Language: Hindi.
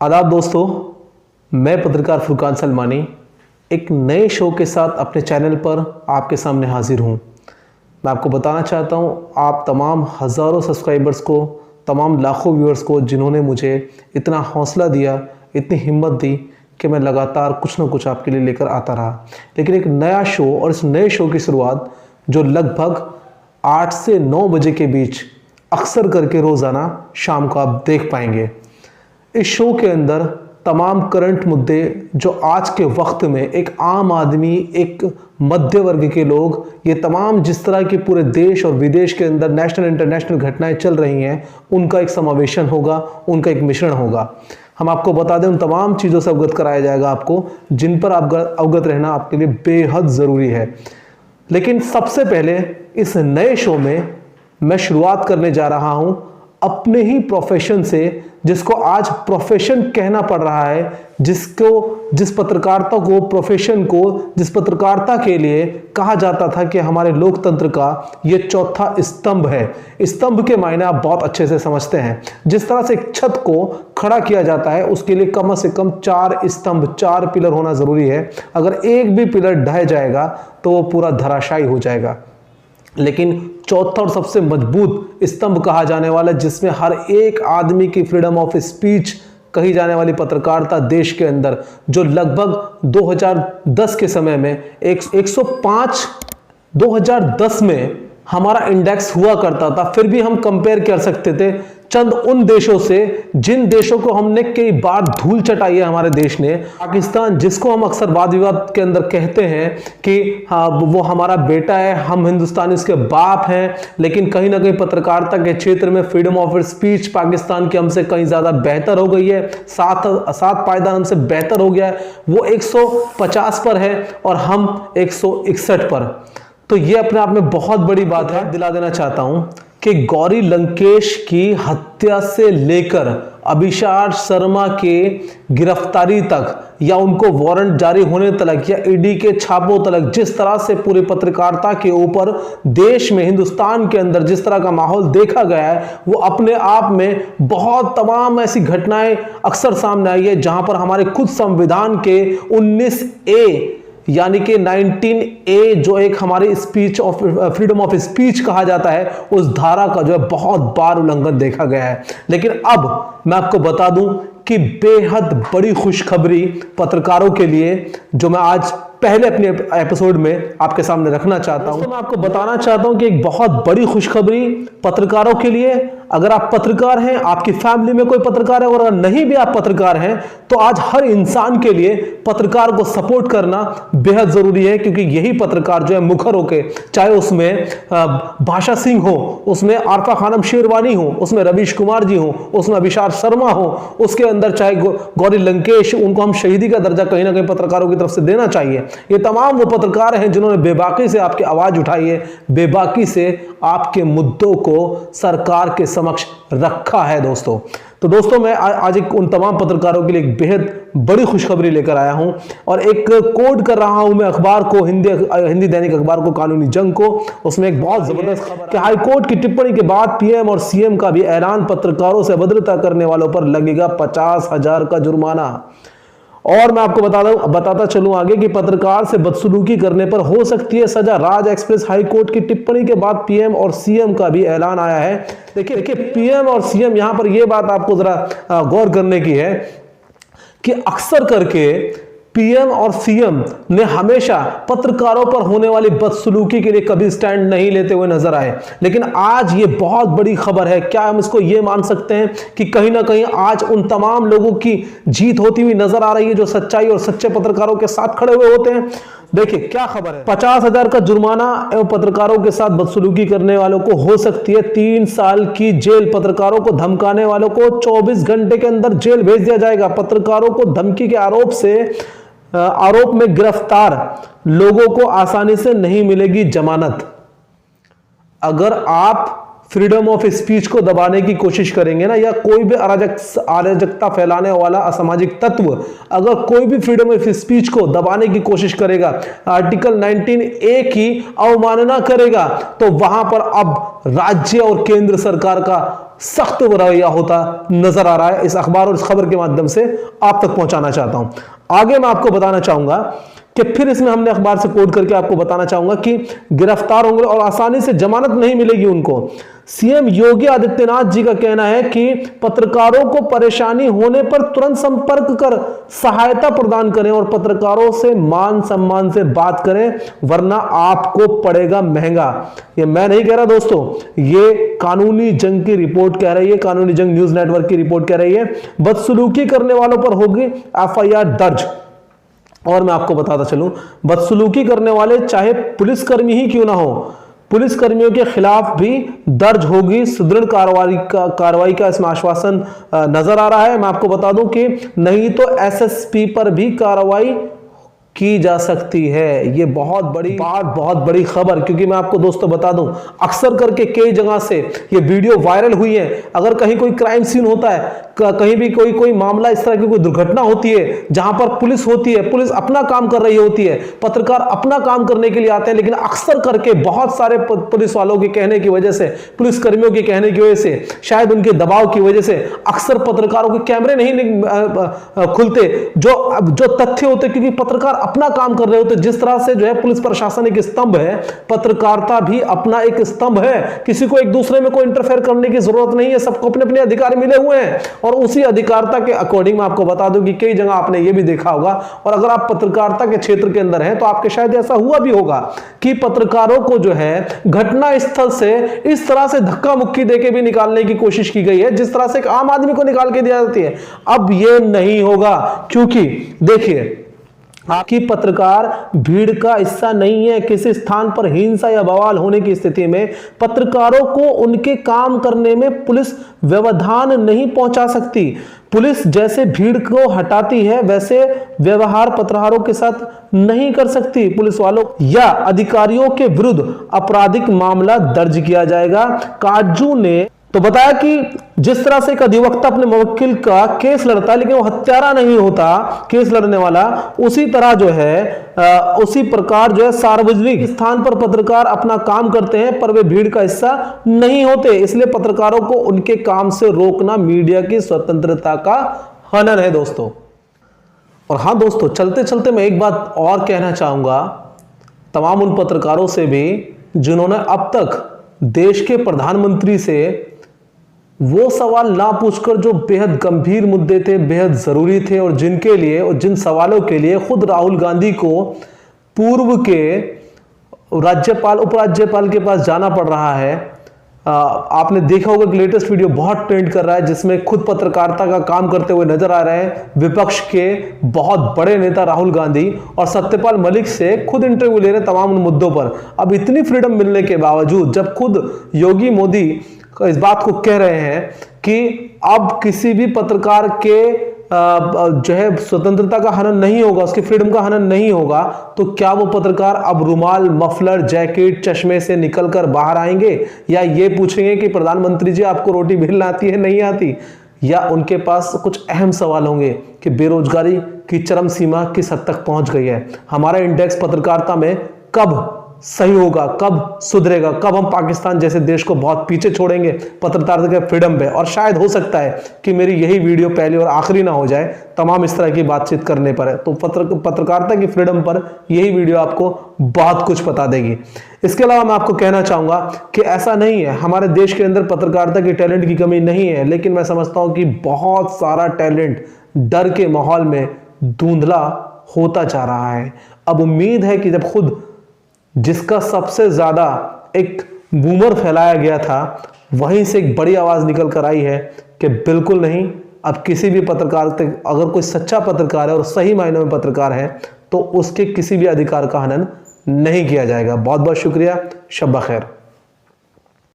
आदाब दोस्तों, मैं पत्रकार फुरकान सलमानी एक नए शो के साथ अपने चैनल पर आपके सामने हाजिर हूं। मैं आपको बताना चाहता हूं, आप तमाम हज़ारों सब्सक्राइबर्स को, तमाम लाखों व्यूअर्स को जिन्होंने मुझे इतना हौसला दिया, इतनी हिम्मत दी कि मैं लगातार कुछ ना कुछ आपके लिए लेकर आता रहा। लेकिन एक नया शो, और इस नए शो की शुरुआत जो लगभग 8 से 9 बजे के बीच अक्सर करके रोज़ाना शाम को आप देख पाएंगे। इस शो के अंदर तमाम करंट मुद्दे जो आज के वक्त में एक आम आदमी, एक मध्य वर्ग के लोग, ये तमाम जिस तरह के पूरे देश और विदेश के अंदर नेशनल इंटरनेशनल घटनाएं चल रही हैं, उनका एक समावेशन होगा, उनका एक मिश्रण होगा। हम आपको बता दें, उन तमाम चीज़ों से अवगत कराया जाएगा आपको, जिन पर आप अवगत रहना आपके लिए बेहद ज़रूरी है। लेकिन सबसे पहले इस नए शो में मैं शुरुआत करने जा रहा हूं अपने ही प्रोफेशन से, जिसको आज प्रोफेशन कहना पड़ रहा है, जिस पत्रकारिता को, प्रोफेशन को, जिस पत्रकारिता के लिए कहा जाता था कि हमारे लोकतंत्र का ये चौथा स्तंभ है। स्तंभ के मायने आप बहुत अच्छे से समझते हैं। जिस तरह से एक छत को खड़ा किया जाता है, उसके लिए कम से कम 4 स्तंभ, 4 पिलर होना जरूरी है। अगर एक भी पिलर ढह जाएगा तो वो पूरा धराशायी हो जाएगा। लेकिन चौथा और सबसे मजबूत स्तंभ कहा जाने वाला, जिसमें हर एक आदमी की फ्रीडम ऑफ स्पीच कही जाने वाली पत्रकारिता देश के अंदर, जो लगभग 2010 के समय में 105 2010 में हमारा इंडेक्स हुआ करता था। फिर भी हम कंपेयर कर सकते थे चंद उन देशों से जिन देशों को हमने कई बार धूल चटाई है हमारे देश ने। पाकिस्तान, जिसको हम अक्सर वाद विवाद के अंदर कहते हैं कि हाँ वो हमारा बेटा है, हम हिंदुस्तानी उसके बाप हैं, लेकिन कहीं ना कहीं पत्रकारिता के क्षेत्र में फ्रीडम ऑफ स्पीच पाकिस्तान की हमसे कहीं ज्यादा बेहतर हो गई है। सात पायदान हमसे बेहतर हो गया है। वो 150 पर है और हम 161 पर। तो ये अपने आप में बहुत बड़ी बात है। दिला देना चाहता हूं कि गौरी लंकेश की हत्या से लेकर अभिषार शर्मा के गिरफ्तारी तक, या उनको वारंट जारी होने तक, या ईडी के छापों तक, जिस तरह से पूरी पत्रकारिता के ऊपर देश में, हिंदुस्तान के अंदर जिस तरह का माहौल देखा गया है, वो अपने आप में बहुत तमाम ऐसी घटनाएं अक्सर सामने आई है जहां पर हमारे खुद संविधान के 19A यानी कि 19A जो एक हमारी speech of freedom of speech कहा जाता है, उस धारा का जो है बहुत बार उल्लंघन देखा गया है। लेकिन अब मैं आपको बता दूं कि बेहद बड़ी खुशखबरी पत्रकारों के लिए, जो मैं आज पहले अपने एपिसोड में आपके सामने रखना चाहता हूं। तो मैं आपको बताना चाहता हूं कि एक बहुत बड़ी खुशखबरी पत्रकारों के लिए। अगर आप पत्रकार हैं, आपकी फैमिली में कोई पत्रकार है, और अगर नहीं भी आप पत्रकार हैं, तो आज हर इंसान के लिए पत्रकार को सपोर्ट करना बेहद जरूरी है। क्योंकि यही पत्रकार जो है मुखर होके, चाहे उसमें भाषा सिंह हो, उसमें आरफा खानम शेरवानी हो, उसमें रवीश कुमार जी हो, उसमें अभिषार शर्मा हो, उसके अंदर चाहे गौरी लंकेश, उनको हम शहीदी का दर्जा कहीं ना कहीं पत्रकारों की तरफ से देना चाहिए। ये तमाम वो पत्रकार हैं जिन्होंने बेबाकी से आपकी आवाज उठाई है, बेबाकी से आपके मुद्दों को सरकार के समक्ष रखा है दोस्तों। तो दोस्तों, मैं आज उन तमाम पत्रकारों के लिए एक बेहद बड़ी खुशखबरी लेकर आया हूं, और एक कोड कर रहा हूं मैं अखबार को, हिंदी दैनिक अखबार को, कानूनी जंग को। उसमें एक बहुत जबरदस्त खबर कि हाईकोर्ट की टिप्पणी के बाद पीएम और सीएम का भी ऐलान, पत्रकारों से अभद्रता करने वालों पर लगेगा 50,000 का जुर्माना। और मैं आपको बताता चलूं आगे कि पत्रकार से बदसलूकी करने पर हो सकती है सजा। राज एक्सप्रेस हाईकोर्ट की टिप्पणी के बाद पीएम और सीएम का भी ऐलान आया है। देखिए पीएम और सीएम, यहां पर यह बात आपको जरा गौर करने की है कि अक्सर करके पीएम और सीएम ने हमेशा पत्रकारों पर होने वाली बदसलूकी के लिए कभी स्टैंड नहीं लेते हुए नजर आए। लेकिन आज ये बहुत बड़ी खबर है। क्या हम इसको ये मान सकते हैं कि कहीं ना कहीं आज उन तमाम लोगों की जीत होती हुई नजर आ रही है जो सच्चाई और सच्चे पत्रकारों के साथ खड़े हुए होते हैं? देखिए क्या खबर है। 50,000 का जुर्माना एवं पत्रकारों के साथ बदसलूकी करने वालों को हो सकती है 3 साल की जेल। पत्रकारों को धमकाने वालों को 24 घंटे के अंदर जेल भेज दिया जाएगा। पत्रकारों को धमकी के आरोप में गिरफ्तार लोगों को आसानी से नहीं मिलेगी जमानत। अगर आप फ्रीडम ऑफ स्पीच को दबाने की कोशिश करेंगे ना, या कोई भी अराजकता फैलाने वाला असामाजिक तत्व अगर कोई भी फ्रीडम ऑफ स्पीच को दबाने की कोशिश करेगा, आर्टिकल 19A की अवमानना करेगा, तो वहां पर अब राज्य और केंद्र सरकार का सख्त रवैया होता नजर आ रहा है। इस अखबार और इस खबर के माध्यम से आप तक पहुंचाना चाहता हूं। आगे मैं आपको बताना चाहूंगा कि फिर इसमें हमने अखबार से कोट करके आपको बताना चाहूंगा कि गिरफ्तार होंगे और आसानी से जमानत नहीं मिलेगी उनको। सीएम योगी आदित्यनाथ जी का कहना है कि पत्रकारों को परेशानी होने पर तुरंत संपर्क कर सहायता प्रदान करें और पत्रकारों से मान सम्मान से बात करें, वरना आपको पड़ेगा महंगा। ये मैं नहीं कह रहा दोस्तों, ये कानूनी जंग की रिपोर्ट कह रही है, कानूनी जंग न्यूज नेटवर्क की रिपोर्ट कह रही है। बदसलूकी करने वालों पर होगी FIR दर्ज। और मैं आपको बताता चलूं, बदसलूकी करने वाले चाहे पुलिसकर्मी ही क्यों ना हो, पुलिसकर्मियों के खिलाफ भी दर्ज होगी सुदृढ़ कार्रवाई का इसमें आश्वासन नजर आ रहा है। मैं आपको बता दूं कि नहीं तो SSP पर भी कार्रवाई की जा सकती है। ये बहुत बड़ी बात, बहुत बड़ी खबर, क्योंकि मैं आपको दोस्तों बता दूं, अक्सर करके कई जगह से ये वीडियो वायरल हुई है। अगर कहीं कोई क्राइम सीन होता है, कहीं भी कोई मामला, इस तरह की कोई दुर्घटना होती है जहां पर पुलिस होती है, पुलिस अपना काम कर रही होती है, पत्रकार अपना काम करने के लिए आते हैं, लेकिन अक्सर करके बहुत सारे पुलिस वालों के कहने की वजह से, पुलिस कर्मियों के कहने की वजह से, शायद उनके दबाव की वजह से अक्सर पत्रकारों के कैमरे नहीं खुलते, जो तथ्य होते, क्योंकि पत्रकार अपना काम कर रहे होते। जिस तरह से जो है पुलिस प्रशासन एक स्तंभ है, पत्रकारिता भी अपना एक स्तंभ है। किसी को एक दूसरे में कोई इंटरफेयर करने की जरूरत नहीं है, सबको अपने अपने अधिकार मिले हुए हैं और उसी अधिकारिता के अकॉर्डिंग मैं आपको बता दूं कि कई जगह आपने ये भी देखा होगा, और अगर आप पत्रकारिता के क्षेत्र के अंदर हैं तो आपके शायद ऐसा हुआ भी होगा कि पत्रकारों को जो है घटना स्थल से इस तरह से धक्का मुक्की देके भी निकालने की कोशिश की गई है, जिस तरह से एक आम आदमी को निकाल के दिया जाती है। अब ये नहीं होगा, क्योंकि देखिए, आपकी पत्रकार भीड़ का हिस्सा नहीं है। किसी स्थान पर हिंसा या बवाल होने की स्थिति में पत्रकारों को उनके काम करने में पुलिस व्यवधान नहीं पहुंचा सकती। पुलिस जैसे भीड़ को हटाती है, वैसे व्यवहार पत्रकारों के साथ नहीं कर सकती। पुलिस वालों या अधिकारियों के विरुद्ध आपराधिक मामला दर्ज किया जाएगा। काजू ने तो बताया कि जिस तरह से एक अधिवक्ता अपने मुवक्किल का केस लड़ता है, लेकिन वो हत्यारा नहीं होता केस लड़ने वाला, उसी तरह जो है उसी प्रकार जो है सार्वजनिक स्थान पर पत्रकार अपना काम करते हैं, पर वे भीड़ का हिस्सा नहीं होते। इसलिए पत्रकारों को उनके काम से रोकना मीडिया की स्वतंत्रता का हनन है दोस्तों। और हाँ दोस्तों, चलते चलते मैं एक बात और कहना चाहूंगा तमाम उन पत्रकारों से भी जिन्होंने अब तक देश के प्रधानमंत्री से वो सवाल ना पूछकर जो बेहद गंभीर मुद्दे थे, बेहद जरूरी थे, और जिनके लिए और जिन सवालों के लिए खुद राहुल गांधी को पूर्व के राज्यपाल, उपराज्यपाल के पास जाना पड़ रहा है। आपने देखा होगा कि लेटेस्ट वीडियो बहुत ट्रेंड कर रहा है, जिसमें खुद पत्रकारिता का काम करते हुए नजर आ रहे हैं विपक्ष के बहुत बड़े नेता राहुल गांधी, और सत्यपाल मलिक से खुद इंटरव्यू ले रहे हैं तमाम उन मुद्दों पर। अब इतनी फ्रीडम मिलने के बावजूद जब खुद योगी मोदी इस बात को कह रहे हैं कि अब किसी भी पत्रकार के जो है स्वतंत्रता का हनन नहीं होगा, उसकी फ्रीडम का हनन नहीं होगा, तो क्या वो पत्रकार अब रुमाल, मफलर, जैकेट, चश्मे से निकलकर बाहर आएंगे, या ये पूछेंगे कि प्रधानमंत्री जी आपको रोटी बेलना आती है, नहीं आती? या उनके पास कुछ अहम सवाल होंगे कि बेरोजगारी की चरम सीमा किस हद तक पहुंच गई है, हमारा इंडेक्स पत्रकारिता में कब सही होगा, कब सुधरेगा, कब हम पाकिस्तान जैसे देश को बहुत पीछे छोड़ेंगे पत्रकारिता के फ्रीडम पे। और शायद हो सकता है कि मेरी यही वीडियो पहली और आखिरी ना हो जाए तमाम इस तरह की बातचीत करने पर है, तो पत्रकारिता की फ्रीडम पर यही वीडियो आपको बहुत कुछ बता देगी। इसके अलावा मैं आपको कहना चाहूंगा कि ऐसा नहीं है, हमारे देश के अंदर पत्रकारिता की टैलेंट की कमी नहीं है, लेकिन मैं समझता हूं कि बहुत सारा टैलेंट डर के माहौल में धुंधला होता जा रहा है। अब उम्मीद है कि जब खुद जिसका सबसे ज्यादा एक बूमर फैलाया गया था, वहीं से एक बड़ी आवाज निकल कर आई है कि बिल्कुल नहीं, अब किसी भी पत्रकार, अगर कोई सच्चा पत्रकार है और सही मायनों में पत्रकार है, तो उसके किसी भी अधिकार का हनन नहीं किया जाएगा। बहुत बहुत शुक्रिया, शब ब खैर।